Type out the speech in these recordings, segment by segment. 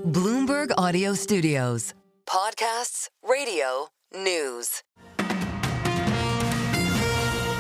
Bloomberg Audio Studios. Podcasts, radio, news.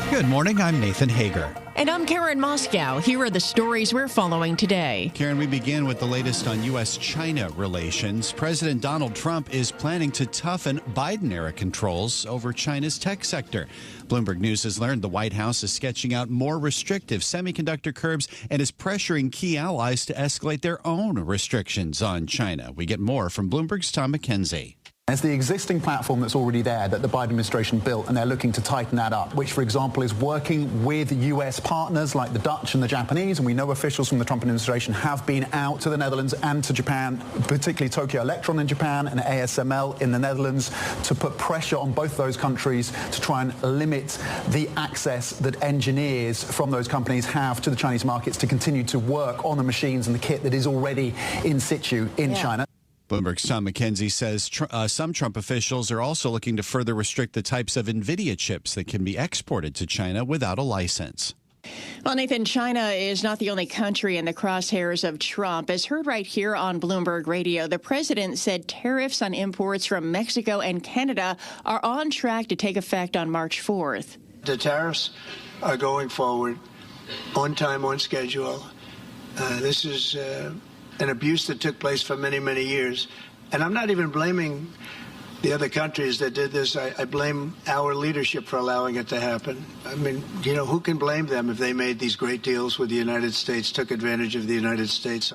Good morning, I'm Nathan Hager. And I'm Karen Moscow. Here are the stories we're following today. Karen, we begin with the latest on U.S.-China relations. President Donald Trump is planning to toughen Biden-era controls over China's tech sector. Bloomberg News has learned the White House is sketching out more restrictive semiconductor curbs and is pressuring key allies to escalate their own restrictions on China. We get more from Bloomberg's Tom McKenzie. It's the existing platform that's already there that the Biden administration built, and they're looking to tighten that up, which, for example, is working with U.S. partners like the Dutch and the Japanese. And we know officials from the Trump administration have been out to the Netherlands and to Japan, particularly Tokyo Electron in Japan and ASML in the Netherlands, to put pressure on both those countries to try and limit the access that engineers from those companies have to the Chinese markets to continue to work on the machines and the kit that is already in situ in China. Bloomberg's Tom McKenzie says some Trump officials are also looking to further restrict the types of NVIDIA chips that can be exported to China without a license. Well, Nathan, China is not the only country in the crosshairs of Trump. As heard right here on Bloomberg Radio, the president said tariffs on imports from Mexico and Canada are on track to take effect on March 4th. The tariffs are going forward on time, on schedule. This is an abuse that took place for many, many years. And I'm not even blaming the other countries that did this. I blame our leadership for allowing it to happen. I mean, you know, who can blame them if they made these great deals with the United States, took advantage of the United States?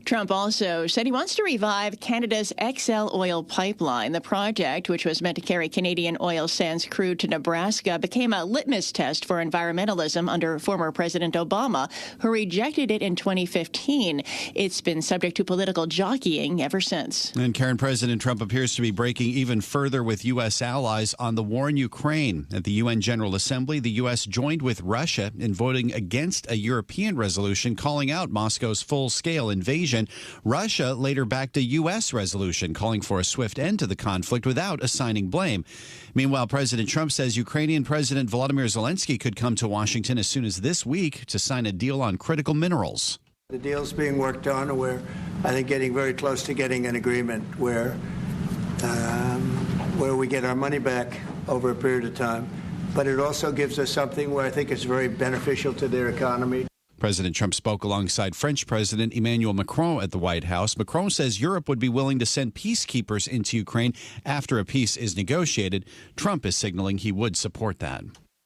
Trump also said he wants to revive Canada's XL oil pipeline. The project, which was meant to carry Canadian oil sands crude to Nebraska, became a litmus test for environmentalism under former President Obama, who rejected it in 2015. It's been subject to political jockeying ever since. And Karen, President Trump appears to be breaking even further with U.S. allies on the war in Ukraine. At the UN General Assembly, the U.S. joined with Russia in voting against a European resolution calling out Moscow's full-scale invasion. Russia later backed a U.S. resolution calling for a swift end to the conflict without assigning blame. Meanwhile, President Trump says Ukrainian President Volodymyr Zelensky could come to Washington as soon as this week to sign a deal on critical minerals. The deal's being worked on, and we're, I think, getting very close to getting an agreement where we get our money back over a period of time. But it also gives us something where I think it's very beneficial to their economy. President Trump spoke alongside French President Emmanuel Macron at the White House. Macron says Europe would be willing to send peacekeepers into Ukraine after a peace is negotiated. Trump is signaling he would support that.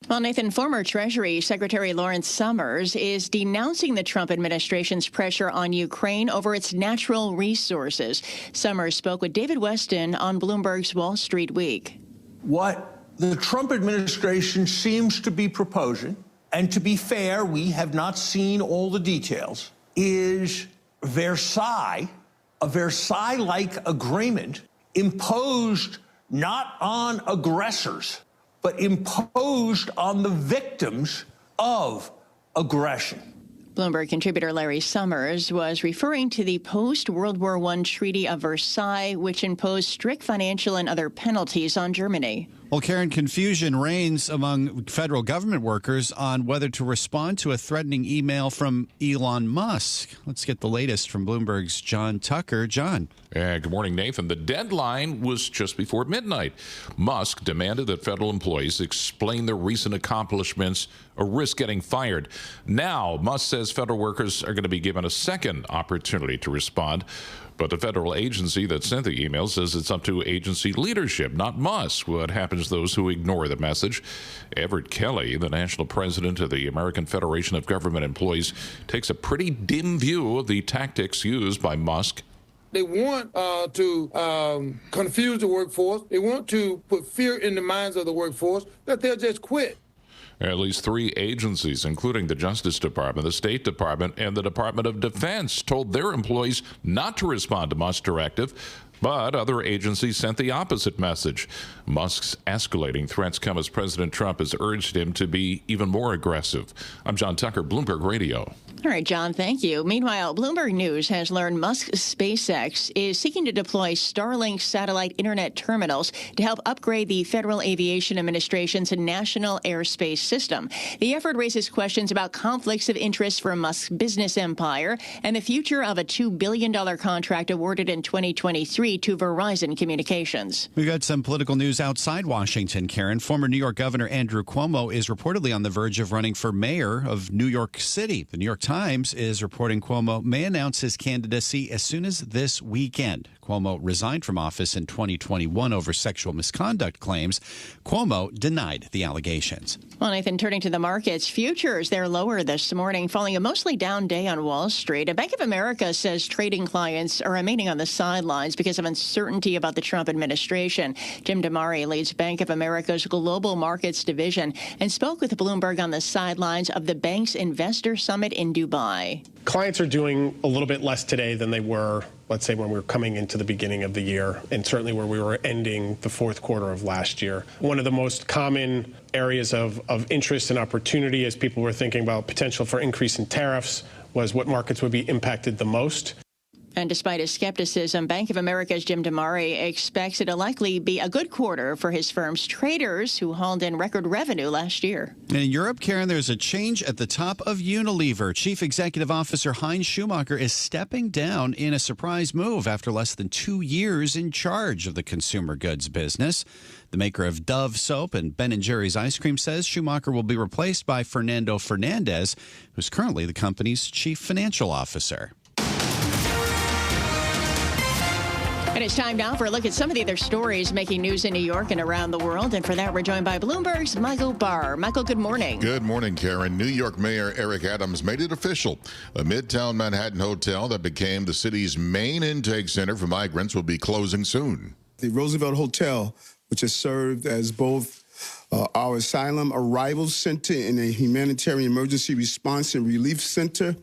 Well, Nathan, former Treasury Secretary Lawrence Summers is denouncing the Trump administration's pressure on Ukraine over its natural resources. Summers spoke with David Weston on Bloomberg's Wall Street Week. What the Trump administration seems to be proposing, and to be fair, we have not seen all the details, is Versailles, a Versailles-like agreement imposed not on aggressors, but imposed on the victims of aggression. Bloomberg contributor Larry Summers was referring to the post-World War I Treaty of Versailles, which imposed strict financial and other penalties on Germany. Well, Karen, confusion reigns among federal government workers on whether to respond to a threatening email from Elon Musk. Let's get the latest from Bloomberg's John Tucker. John. Good morning, Nathan. The deadline was just before midnight. Musk demanded that federal employees explain their recent accomplishments or risk getting fired. Now, Musk says federal workers are going to be given a second opportunity to respond. But the federal agency that sent the email says it's up to agency leadership, not Musk. What happens to those who ignore the message? Everett Kelly, the national president of the American Federation of Government Employees, takes a pretty dim view of the tactics used by Musk. They want to confuse the workforce. They want to put fear in the minds of the workforce that they'll just quit. At least 3 agencies, including the Justice Department, the State Department, and the Department of Defense, told their employees not to respond to Musk's directive. But other agencies sent the opposite message. Musk's escalating threats come as President Trump has urged him to be even more aggressive. I'm John Tucker, Bloomberg Radio. All right, John, thank you. Meanwhile, Bloomberg News has learned Musk's SpaceX is seeking to deploy Starlink satellite internet terminals to help upgrade the Federal Aviation Administration's national airspace system. The effort raises questions about conflicts of interest for Musk's business empire and the future of a $2 billion contract awarded in 2023 to Verizon Communications. We've got some political news outside Washington, Karen. Former New York Governor Andrew Cuomo is reportedly on the verge of running for mayor of New York City. The New York Times is reporting Cuomo may announce his candidacy as soon as this weekend. Cuomo resigned from office in 2021 over sexual misconduct claims. Cuomo denied the allegations. Well, Nathan, turning to the markets, futures, they're lower this morning, following a mostly down day on Wall Street. And Bank of America says trading clients are remaining on the sidelines because of uncertainty about the Trump administration. Jim DeMare leads Bank of America's Global Markets Division and spoke with Bloomberg on the sidelines of the bank's Investor Summit in Dubai. Clients are doing a little bit less today than they were, let's say, when we were coming into the beginning of the year, and certainly where we were ending the fourth quarter of last year. One of the most common areas of interest and opportunity as people were thinking about potential for increase in tariffs was what markets would be impacted the most. And despite his skepticism, Bank of America's Jim DeMare expects it'll likely be a good quarter for his firm's traders, who hauled in record revenue last year. In Europe, Karen, there's a change at the top of Unilever. Chief Executive Officer Heinz Schumacher is stepping down in a surprise move after less than 2 years in charge of the consumer goods business. The maker of Dove soap and Ben & Jerry's ice cream says Schumacher will be replaced by Fernando Fernandez, who's currently the company's chief financial officer. And it's time now for a look at some of the other stories making news in New York and around the world. And for that, we're joined by Bloomberg's Michael Barr. Michael, good morning. Good morning, Karen. New York Mayor Eric Adams made it official. A Midtown Manhattan hotel that became the city's main intake center for migrants will be closing soon. The Roosevelt Hotel, which has served as both our asylum arrival center and a humanitarian emergency response and relief center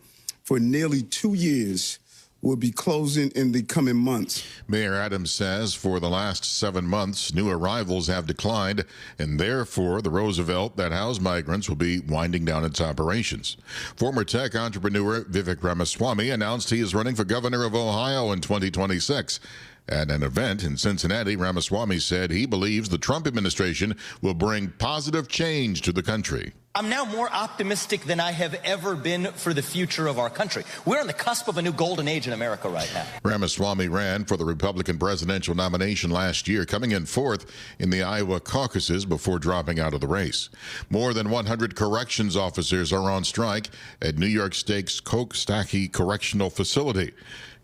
for nearly 2 years, will be closing in the coming months. Mayor Adams says for the last 7 months, new arrivals have declined, and therefore the Roosevelt that housed migrants will be winding down its operations. Former tech entrepreneur Vivek Ramaswamy announced he is running for governor of Ohio in 2026. At an event in Cincinnati, Ramaswamy said he believes the Trump administration will bring positive change to the country. I'm now more optimistic than I have ever been for the future of our country. We're on the cusp of a new golden age in America right now. Ramaswamy ran for the Republican presidential nomination last year, coming in fourth in the Iowa caucuses before dropping out of the race. More than 100 corrections officers are on strike at New York State's Coxsackie Correctional Facility.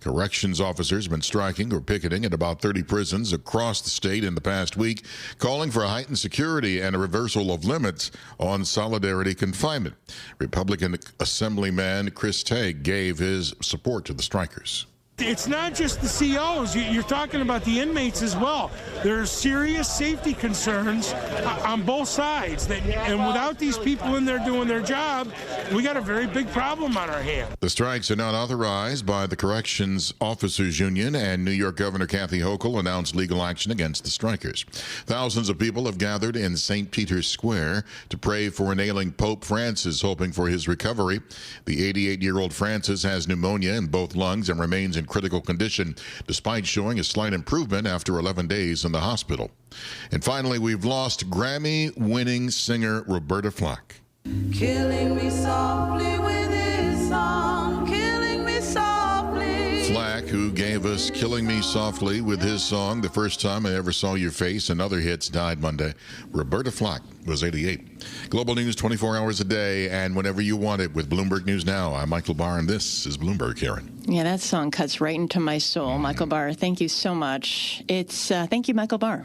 Corrections officers have been striking or picketing at about 30 prisons across the state in the past week, calling for heightened security and a reversal of limits on solidarity confinement. Republican Assemblyman Chris Tague gave his support to the strikers. It's not just the COs. You're talking about the inmates as well. There are serious safety concerns on both sides. And without these people in there doing their job, we got a very big problem on our hands. The strikes are not authorized by the Corrections Officers Union, and New York Governor Kathy Hochul announced legal action against the strikers. Thousands of people have gathered in St. Peter's Square to pray for an ailing Pope Francis, hoping for his recovery. The 88-year-old Francis has pneumonia in both lungs and remains in critical condition, despite showing a slight improvement after 11 days in the hospital. And finally, we've lost Grammy-winning singer Roberta Flack. Killing me softly with his song, killing me softly. Flack, who gave us Killing Me Softly with his song, The First Time I Ever Saw Your Face, and other hits, died Monday. Roberta Flack was 88. Global news 24 hours a day and whenever you want it with Bloomberg News Now. I'm Michael Barr, and this is Bloomberg, Karen. Yeah, that song cuts right into my soul. Michael Barr, thank you so much. Thank you, Michael Barr.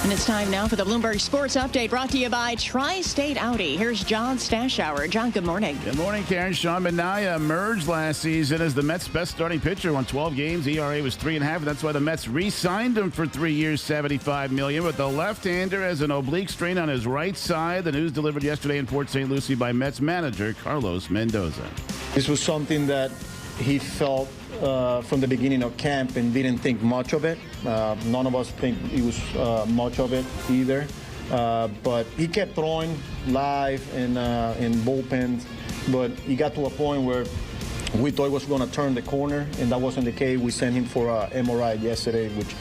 And it's time now for the Bloomberg Sports Update, brought to you by Tri-State Audi. Here's John Stashower. John, good morning. Good morning, Karen. Sean Manaea emerged last season as the Mets' best starting pitcher. Won 12 games. ERA was 3.5. That's why the Mets re-signed him for 3 years, $75 million. But the left-hander has an oblique strain on his right side. The news delivered yesterday in Port St. Lucie by Mets manager Carlos Mendoza. This was something that he felt from the beginning of camp and didn't think much of it. None of us think it was much of it either. But he kept throwing live in bullpens, but he got to a point where we thought he was going to turn the corner, and that wasn't the case. We sent him for an MRI yesterday, which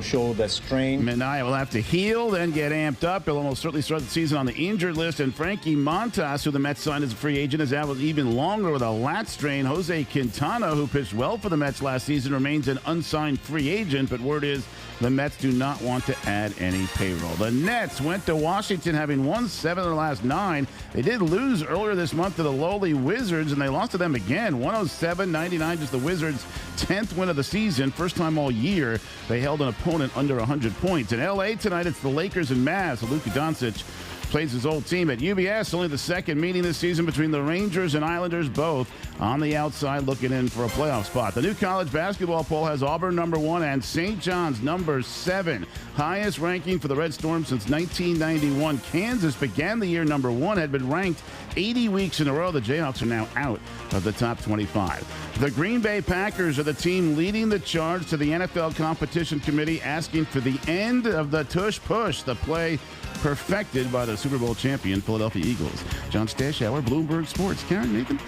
showed that strain. Minaya will have to heal, then get amped up. He'll almost certainly start the season on the injured list. And Frankie Montas, who the Mets signed as a free agent, is out even longer with a lat strain. Jose Quintana, who pitched well for the Mets last season, remains an unsigned free agent. But word is the Mets do not want to add any payroll. The Nets went to Washington having won 7 of their last 9. They did lose earlier this month to the lowly Wizards, and they lost to them again, 107-99, just the Wizards' 10th win of the season, first time all year they held an opponent under 100 points. In L.A. tonight, it's the Lakers and Mavs. Luka Doncic plays his old team at UBS. Only the second meeting this season between the Rangers and Islanders, both on the outside looking in for a playoff spot. The new college basketball poll has Auburn number 1 and St. John's number 7. Highest ranking for the Red Storm since 1991. Kansas began the year number 1, had been ranked 80 weeks in a row. The Jayhawks are now out of the top 25. The Green Bay Packers are the team leading the charge to the NFL Competition Committee, asking for the end of the tush push, the play perfected by the Super Bowl champion Philadelphia Eagles. John Stashauer, Bloomberg Sports. Karen, Nathan?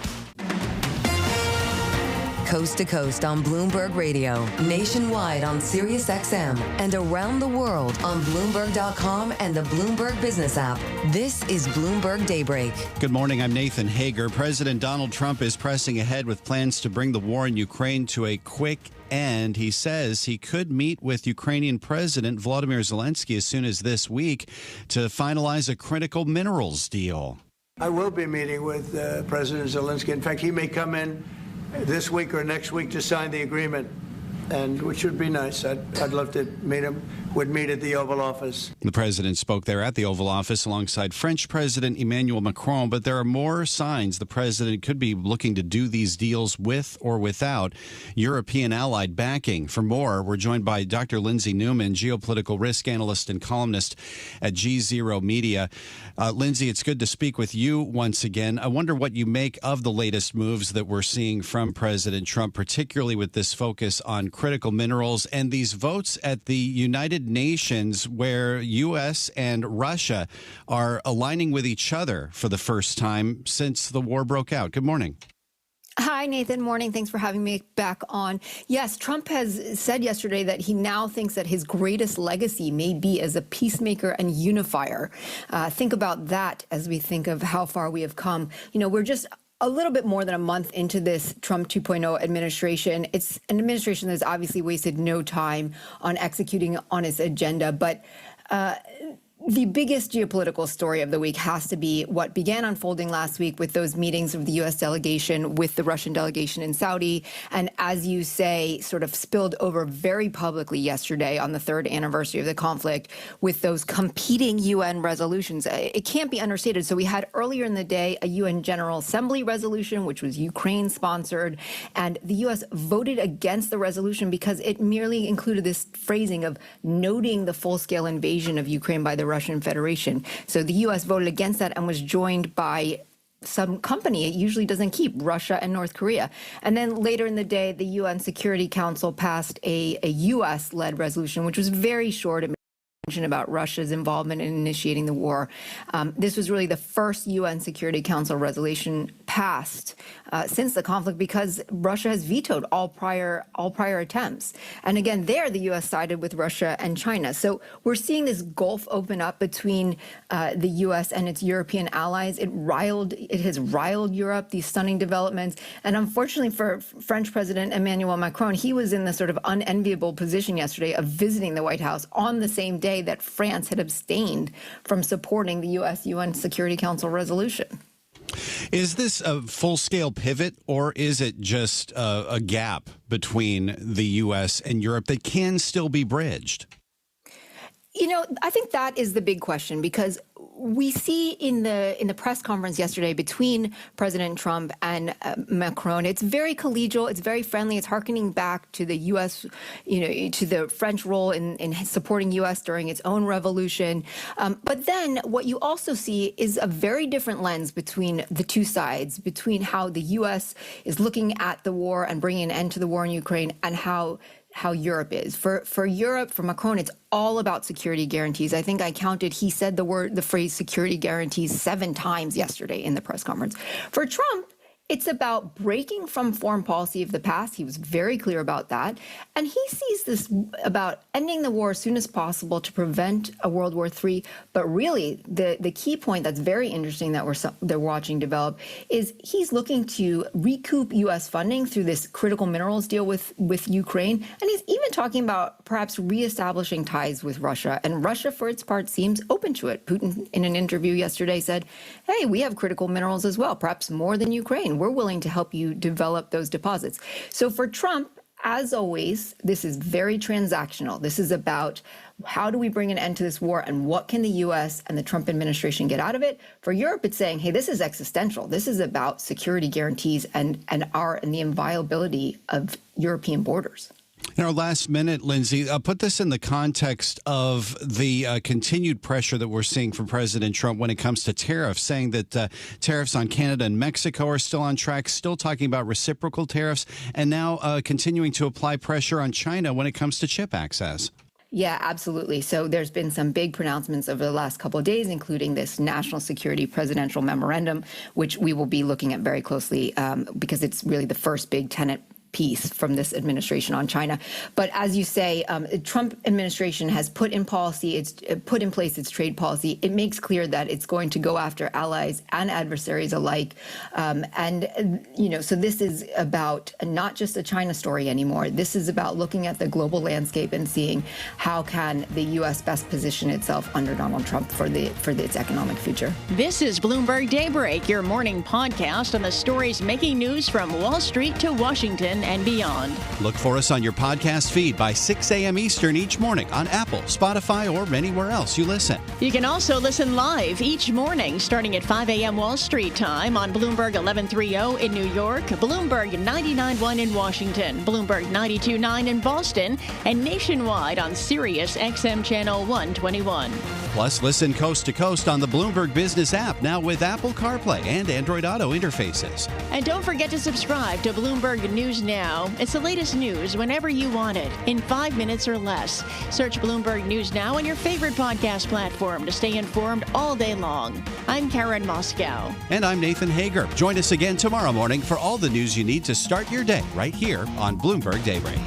Coast to coast on Bloomberg Radio, nationwide on Sirius XM, and around the world on Bloomberg.com and the Bloomberg Business app. This is Bloomberg Daybreak. Good morning. I'm Nathan Hager. President Donald Trump is pressing ahead with plans to bring the war in Ukraine to a quick end. He says he could meet with Ukrainian President Volodymyr Zelensky as soon as this week to finalize a critical minerals deal. I will be meeting with President Zelensky. In fact, he may come in this week or next week to sign the agreement, and which would be nice. I'd love to meet him. Would meet at the Oval Office. The president spoke there at the Oval Office alongside French President Emmanuel Macron, but there are more signs the president could be looking to do these deals with or without European allied backing. For more, we're joined by Dr. Lindsay Newman, geopolitical risk analyst and columnist at G0 Media. Lindsay, it's good to speak with you once again. I wonder what you make of the latest moves that we're seeing from President Trump, particularly with this focus on critical minerals and these votes at the United Nations where U.S. and Russia are aligning with each other for the first time since the war broke out. Good morning. Hi, Nathan. Morning. Thanks for having me back on. Yes, Trump has said yesterday that he now thinks that his greatest legacy may be as a peacemaker and unifier. Think about that as we think of how far we have come. We're just a little bit more than a month into this Trump 2.0 administration. It's an administration that's obviously wasted no time on executing on its agenda, but the biggest geopolitical story of the week has to be what began unfolding last week with those meetings of the U.S. delegation with the Russian delegation in Saudi, and as you say, sort of spilled over very publicly yesterday on the third anniversary of the conflict with those competing UN resolutions. It can't be understated. So we had earlier in the day a UN General Assembly resolution, which was Ukraine-sponsored, and the U.S. voted against the resolution because it merely included this phrasing of noting the full-scale invasion of Ukraine by the Russian Federation. So the U.S. voted against that and was joined by some company it usually doesn't keep, Russia and North Korea. And then later in the day, the UN Security Council passed a U.S.-led resolution, which was very short about Russia's involvement in initiating the war. This was really the first UN Security Council resolution passed since the conflict because Russia has vetoed all prior attempts. And again, there the U.S. sided with Russia and China. So we're seeing this gulf open up between the U.S. and its European allies. It has riled Europe, these stunning developments. And unfortunately for French President Emmanuel Macron, he was in the sort of unenviable position yesterday of visiting the White House on the same day that France had abstained from supporting the U.S. UN Security Council resolution. Is this a full-scale pivot, or is it just a gap between the U.S. and Europe that can still be bridged? I think that is the big question, because we see in the press conference yesterday between President Trump and Macron, it's very collegial, it's very friendly, it's hearkening back to the U.S., to the French role in supporting U.S. during its own revolution. But then what you also see is a very different lens between the two sides, between how the U.S. is looking at the war and bringing an end to the war in Ukraine, and how Europe is. For Europe, for Macron, it's all about security guarantees. I think I counted, he said the phrase security guarantees 7 times yesterday in the press conference. For Trump, it's about breaking from foreign policy of the past. He was very clear about that. And he sees this about ending the war as soon as possible to prevent a World War III. But really, the key point that's very interesting that they're watching develop is he's looking to recoup U.S. funding through this critical minerals deal with Ukraine. And he's even talking about perhaps reestablishing ties with Russia. And Russia, for its part, seems open to it. Putin, in an interview yesterday, said, hey, we have critical minerals as well, perhaps more than Ukraine. We're willing to help you develop those deposits. So for Trump, as always, this is very transactional. This is about how do we bring an end to this war and what can the U.S. and the Trump administration get out of it? For Europe, it's saying, hey, this is existential. This is about security guarantees and the inviolability of European borders. In our last minute, Lindsay, put this in the context of the continued pressure that we're seeing from President Trump when it comes to tariffs, saying that tariffs on Canada and Mexico are still on track, still talking about reciprocal tariffs, and now continuing to apply pressure on China when it comes to chip access. Yeah, absolutely. So there's been some big pronouncements over the last couple of days, including this national security presidential memorandum, which we will be looking at very closely because it's really the first big tenet piece from this administration on China. But as you say, the Trump administration has put in place its trade policy. It makes clear that it's going to go after allies and adversaries alike. So this is about not just a China story anymore. This is about looking at the global landscape and seeing how can the U.S. best position itself under Donald Trump for its economic future. This is Bloomberg Daybreak, your morning podcast on the stories making news from Wall Street to Washington and beyond. Look for us on your podcast feed by 6 a.m. Eastern each morning on Apple, Spotify, or anywhere else you listen. You can also listen live each morning starting at 5 a.m. Wall Street time on Bloomberg 1130 in New York, Bloomberg 99.1 in Washington, Bloomberg 92.9 in Boston, and nationwide on Sirius XM Channel 121. Plus, listen coast to coast on the Bloomberg Business app, now with Apple CarPlay and Android Auto interfaces. And don't forget to subscribe to Bloomberg News Now. It's the latest news whenever you want it, in 5 minutes or less. Search Bloomberg News Now on your favorite podcast platform to stay informed all day long. I'm Karen Moscow. And I'm Nathan Hager. Join us again tomorrow morning for all the news you need to start your day right here on Bloomberg Daybreak.